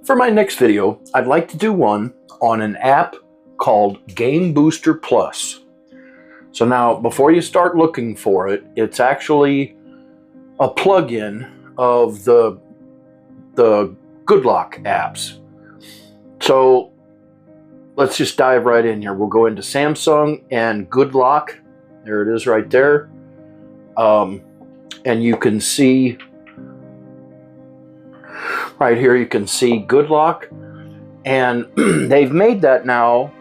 For my next video, I'd like to do one on an app called Game Booster Plus. So now, before you start looking for it, it's actually a plugin of the GoodLock apps. So let's just dive right in here. We'll go into Samsung and GoodLock. There it is right there. And you can see right here, you can see GoodLock. And they've made that now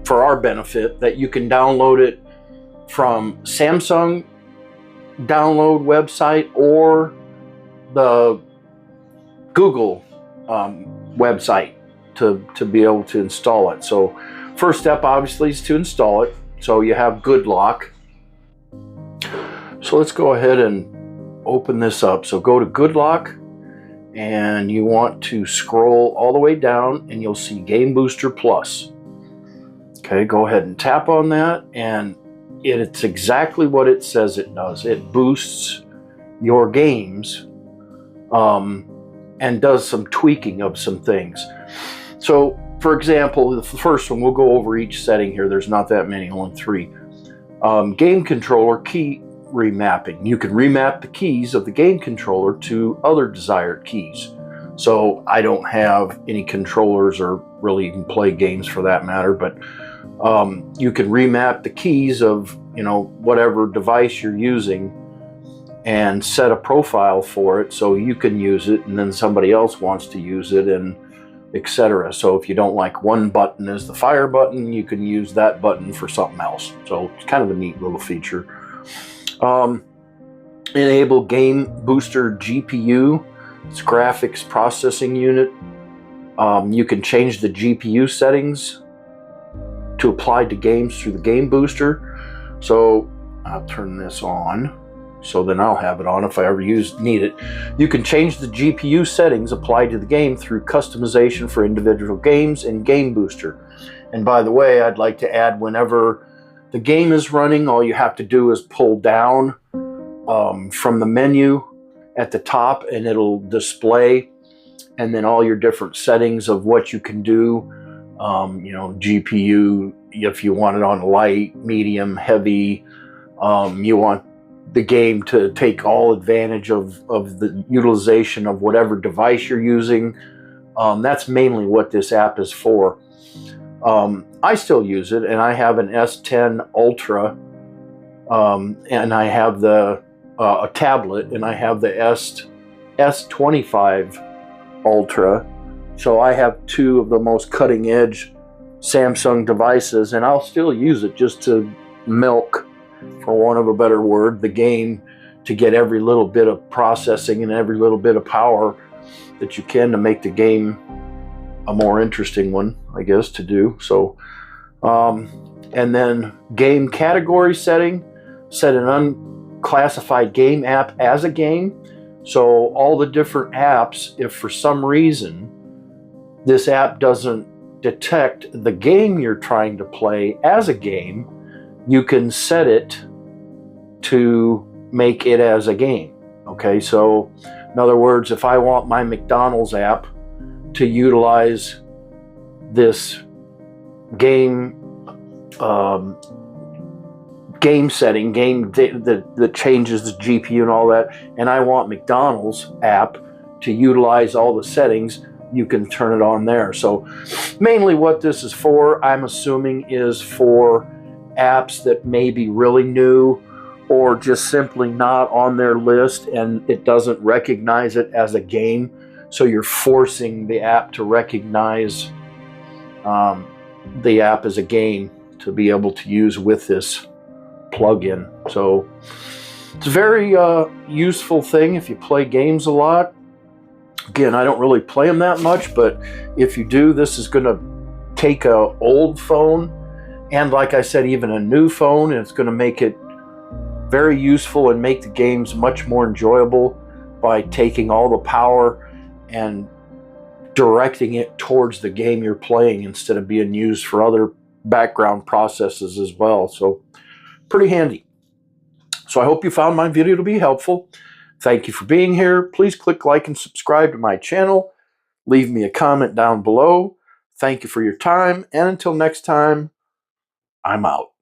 for our benefit, that you can download it from Samsung download website or the Google website to be able to install it. So first step obviously is to install it. So you have GoodLock. So let's go ahead and open this up. So go to GoodLock and you want to scroll all the way down and you'll see Game Booster Plus. Okay, go ahead and tap on that, and it's exactly what it says it does. It boosts your games and does some tweaking of some things. So for example, the first one, we'll go over each setting here. There's not that many, only 3. Game controller key remapping. You can remap the keys of the game controller to other desired keys. So I don't have any controllers or really even play games for that matter, but you can remap the keys of, whatever device you're using and set a profile for it so you can use it and then somebody else wants to use it, and etc. So if you don't like one button as the fire button, you can use that button for something else. So it's kind of a neat little feature. Enable Game Booster GPU. It's graphics processing unit. You can change the GPU settings to apply to games through the Game Booster. So I'll turn this on, so then I'll have it on if I ever need it. You can change the GPU settings applied to the game through customization for individual games in Game Booster. And by the way, I'd like to add, whenever the game is running, all you have to do is pull down from the menu at the top and it'll display, and then all your different settings of what you can do. GPU, if you want it on light, medium, heavy, you want the game to take all advantage of the utilization of whatever device you're using. That's mainly what this app is for. I still use it, and I have an S10 Ultra, and I have a tablet, and I have the S25 Ultra. So I have 2 of the most cutting edge Samsung devices, and I'll still use it just to milk, for want of a better word, the game, to get every little bit of processing and every little bit of power that you can to make the game a more interesting one, I guess, to do. So, and then game category setting, set an unclassified game app as a game. So all the different apps, if for some reason this app doesn't detect the game you're trying to play as a game, you can set it to make it as a game. Okay, so in other words, if I want my McDonald's app to utilize this game setting, that changes the GPU and all that, and I want McDonald's app to utilize all the settings, you can turn it on there. So mainly what this is for, I'm assuming, is for apps that may be really new or just simply not on their list and it doesn't recognize it as a game. So you're forcing the app to recognize the app as a game to be able to use with this plugin. So it's a very useful thing if you play games a lot. Again, I don't really play them that much, but if you do, this is going to take an old phone and, like I said, even a new phone, and it's going to make it very useful and make the games much more enjoyable by taking all the power and directing it towards the game you're playing instead of being used for other background processes as well. So pretty handy. So I hope you found my video to be helpful. Thank you for being here. Please click like and subscribe to my channel. Leave me a comment down below. Thank you for your time, and until next time, I'm out.